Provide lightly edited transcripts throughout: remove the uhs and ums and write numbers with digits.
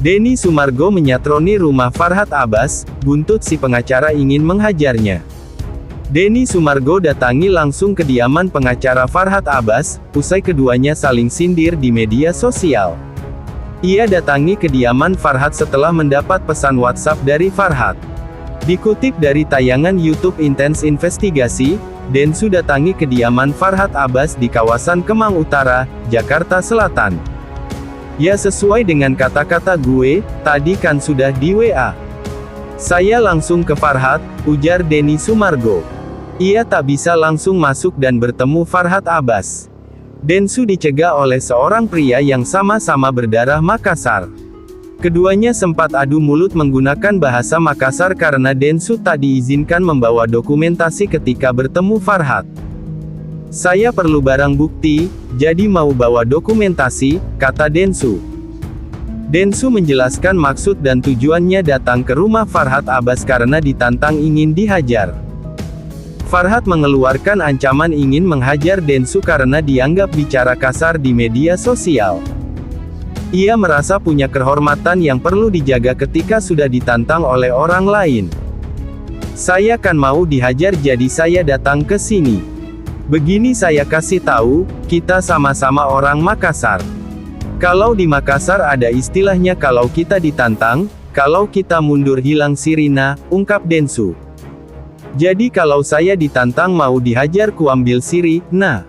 Denny Sumargo menyatroni rumah Farhad Abbas, buntut si pengacara ingin menghajarnya. Denny Sumargo datangi langsung kediaman pengacara Farhad Abbas, usai keduanya saling sindir di media sosial. Ia datangi kediaman Farhad setelah mendapat pesan WhatsApp dari Farhad. Dikutip dari tayangan YouTube Intens Investigasi, Densu datangi kediaman Farhad Abbas di kawasan Kemang Utara, Jakarta Selatan. "Ya sesuai dengan kata-kata gue, tadi kan sudah di WA. Saya langsung ke Farhad," ujar Denny Sumargo. Ia tak bisa langsung masuk dan bertemu Farhad Abbas. Densu dicegah oleh seorang pria yang sama-sama berdarah Makassar. Keduanya sempat adu mulut menggunakan bahasa Makassar karena Densu tak diizinkan membawa dokumentasi ketika bertemu Farhad. "Saya perlu barang bukti, jadi mau bawa dokumentasi," kata Densu. Densu menjelaskan maksud dan tujuannya datang ke rumah Farhad Abbas karena ditantang ingin dihajar. Farhad mengeluarkan ancaman ingin menghajar Densu karena dianggap bicara kasar di media sosial. Ia merasa punya kehormatan yang perlu dijaga ketika sudah ditantang oleh orang lain. "Saya kan mau dihajar jadi saya datang ke sini. Begini saya kasih tahu, kita sama-sama orang Makassar. Kalau di Makassar ada istilahnya kalau kita ditantang, kalau kita mundur hilang sirina," ungkap Densu. "Jadi kalau saya ditantang mau dihajar kuambil siri, nah.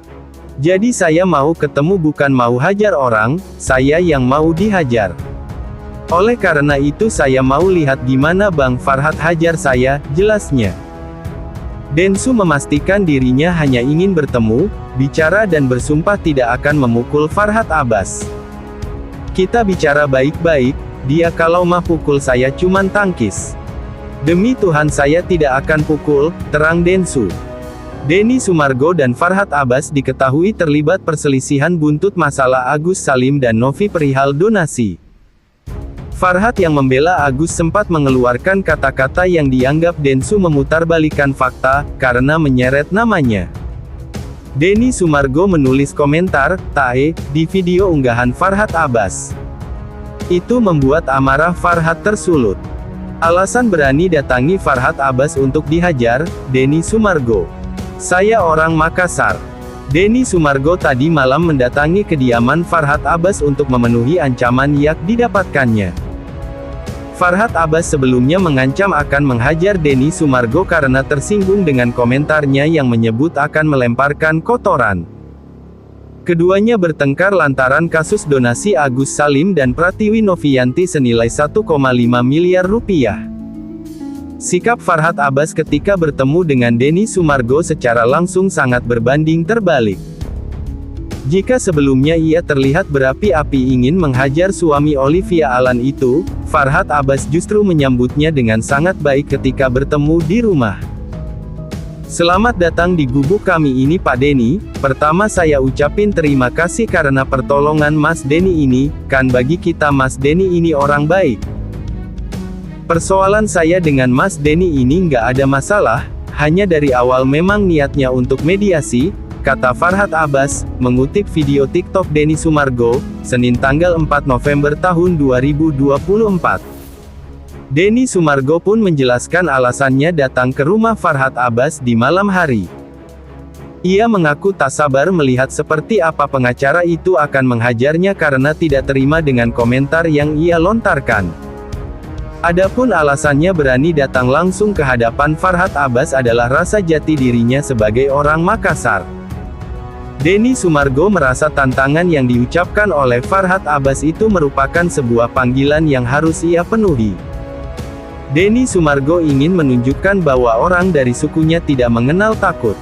Jadi saya mau ketemu bukan mau hajar orang, saya yang mau dihajar. Oleh karena itu saya mau lihat gimana Bang Farhad hajar saya," jelasnya. Densu memastikan dirinya hanya ingin bertemu, bicara dan bersumpah tidak akan memukul Farhad Abbas. "Kita bicara baik-baik, dia kalau mah pukul saya cuman tangkis. Demi Tuhan saya tidak akan pukul," terang Densu. Denny Sumargo dan Farhad Abbas diketahui terlibat perselisihan buntut masalah Agus Salim dan Novi perihal donasi. Farhad yang membela Agus sempat mengeluarkan kata-kata yang dianggap Densu memutarbalikkan fakta, karena menyeret namanya. Denny Sumargo menulis komentar, "Tae," di video unggahan Farhad Abbas. Itu membuat amarah Farhad tersulut. Alasan berani datangi Farhad Abbas untuk dihajar, Denny Sumargo. "Saya orang Makassar." Denny Sumargo tadi malam mendatangi kediaman Farhad Abbas untuk memenuhi ancaman yang didapatkannya. Farhad Abbas sebelumnya mengancam akan menghajar Denny Sumargo karena tersinggung dengan komentarnya yang menyebut akan melemparkan kotoran. Keduanya bertengkar lantaran kasus donasi Agus Salim dan Pratiwi Novianti senilai 1,5 miliar rupiah. Sikap Farhad Abbas ketika bertemu dengan Denny Sumargo secara langsung sangat berbanding terbalik. Jika sebelumnya ia terlihat berapi-api ingin menghajar suami Olivia Alan itu, Farhad Abbas justru menyambutnya dengan sangat baik ketika bertemu di rumah. "Selamat datang di gubuk kami ini Pak Denny, pertama saya ucapin terima kasih karena pertolongan Mas Denny ini, kan bagi kita Mas Denny ini orang baik. Persoalan saya dengan Mas Denny ini nggak ada masalah, hanya dari awal memang niatnya untuk mediasi," kata Farhad Abbas, mengutip video TikTok Denny Sumargo, Senin tanggal 4 November tahun 2024. Denny Sumargo pun menjelaskan alasannya datang ke rumah Farhad Abbas di malam hari. Ia mengaku tak sabar melihat seperti apa pengacara itu akan menghajarnya karena tidak terima dengan komentar yang ia lontarkan. Adapun alasannya berani datang langsung ke hadapan Farhad Abbas adalah rasa jati dirinya sebagai orang Makassar. Denny Sumargo merasa tantangan yang diucapkan oleh Farhad Abbas itu merupakan sebuah panggilan yang harus ia penuhi. Denny Sumargo ingin menunjukkan bahwa orang dari sukunya tidak mengenal takut.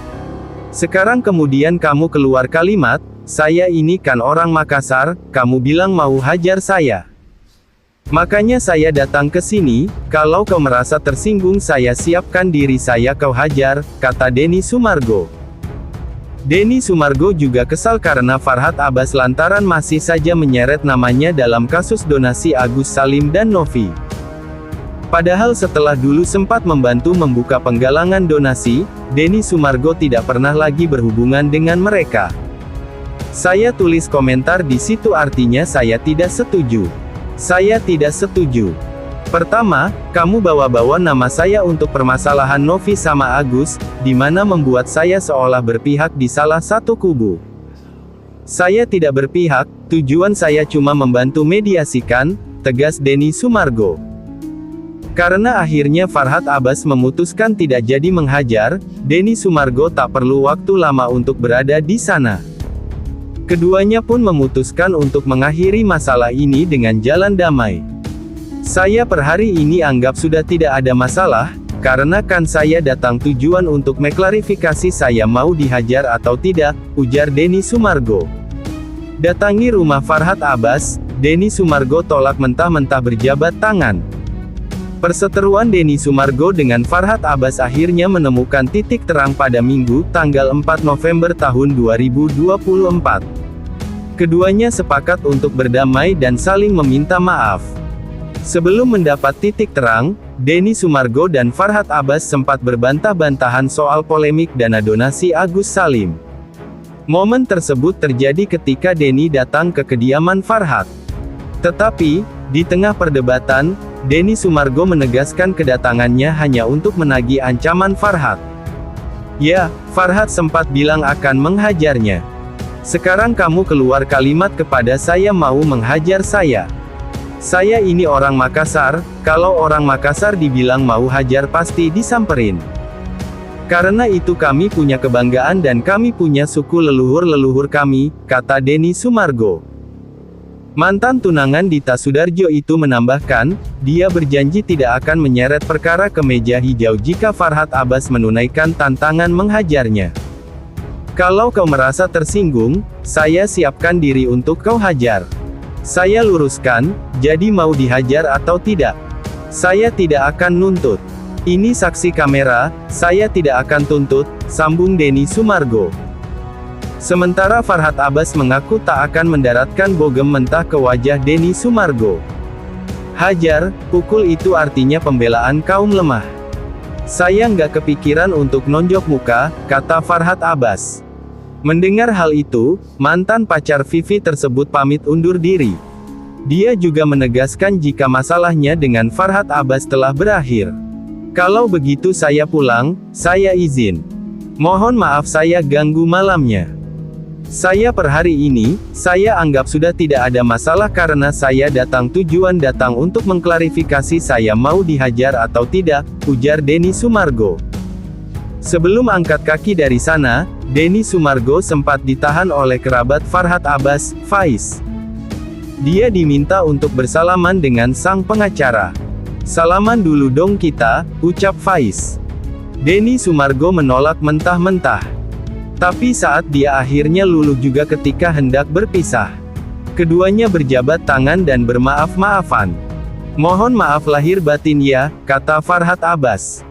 Sekarang kemudian kamu keluar kalimat, "Saya ini kan orang Makassar, kamu bilang mau hajar saya. Makanya saya datang ke sini, kalau kau merasa tersinggung saya siapkan diri saya kau hajar," kata Denny Sumargo. Denny Sumargo juga kesal karena Farhad Abbas lantaran masih saja menyeret namanya dalam kasus donasi Agus Salim dan Novi. Padahal setelah dulu sempat membantu membuka penggalangan donasi, Denny Sumargo tidak pernah lagi berhubungan dengan mereka. "Saya tulis komentar di situ artinya saya tidak setuju. Saya tidak setuju. Pertama, kamu bawa-bawa nama saya untuk permasalahan Novi sama Agus, di mana membuat saya seolah berpihak di salah satu kubu. Saya tidak berpihak, tujuan saya cuma membantu mediasikan, tegas Denny Sumargo. Karena akhirnya Farhad Abbas memutuskan tidak jadi menghajar, Denny Sumargo tak perlu waktu lama untuk berada di sana. Keduanya pun memutuskan untuk mengakhiri masalah ini dengan jalan damai. Saya per hari ini anggap sudah tidak ada masalah, karena kan saya datang tujuan untuk mengklarifikasi saya mau dihajar atau tidak, ujar Denny Sumargo. Datangi rumah Farhad Abbas, Denny Sumargo tolak mentah-mentah berjabat tangan. Perseteruan Denny Sumargo dengan Farhad Abbas akhirnya menemukan titik terang pada Minggu, tanggal 4 November tahun 2024. Keduanya sepakat untuk berdamai dan saling meminta maaf. Sebelum mendapat titik terang, Denny Sumargo dan Farhad Abbas sempat berbantah-bantahan soal polemik dana donasi Agus Salim. Momen tersebut terjadi ketika Denny datang ke kediaman Farhad. Tetapi, di tengah perdebatan, Denny Sumargo menegaskan kedatangannya hanya untuk menagih ancaman Farhad. Ya, Farhad sempat bilang akan menghajarnya. Sekarang kamu keluar kalimat kepada saya mau menghajar saya. Saya ini orang Makassar, kalau orang Makassar dibilang mau hajar pasti disamperin. Karena itu kami punya kebanggaan dan kami punya suku leluhur-leluhur kami, kata Denny Sumargo. Mantan tunangan Dita Sudarjo itu menambahkan, dia berjanji tidak akan menyeret perkara ke meja hijau jika Farhad Abbas menunaikan tantangan menghajarnya. Kalau kau merasa tersinggung, saya siapkan diri untuk kau hajar. Saya luruskan, jadi mau dihajar atau tidak? Saya tidak akan nuntut. Ini saksi kamera, saya tidak akan tuntut, sambung Denny Sumargo. Sementara Farhad Abbas mengaku tak akan mendaratkan bogem mentah ke wajah Denny Sumargo. Hajar, pukul itu artinya pembelaan kaum lemah. Saya nggak kepikiran untuk nonjok muka, kata Farhad Abbas. Mendengar hal itu, mantan pacar Vivi tersebut pamit undur diri. Dia juga menegaskan jika masalahnya dengan Farhad Abbas telah berakhir. Kalau begitu saya pulang, saya izin. Mohon maaf saya ganggu malamnya. Saya per hari ini, saya anggap sudah tidak ada masalah karena saya datang tujuan datang untuk mengklarifikasi saya mau dihajar atau tidak, ujar Denny Sumargo. Sebelum angkat kaki dari sana, Denny Sumargo sempat ditahan oleh kerabat Farhad Abbas, Faiz. Dia diminta untuk bersalaman dengan sang pengacara. Salaman dulu dong kita, ucap Faiz. Denny Sumargo menolak mentah-mentah. Tapi saat dia akhirnya luluh juga ketika hendak berpisah. Keduanya berjabat tangan dan bermaaf-maafan. Mohon maaf lahir batin ya, kata Farhad Abbas.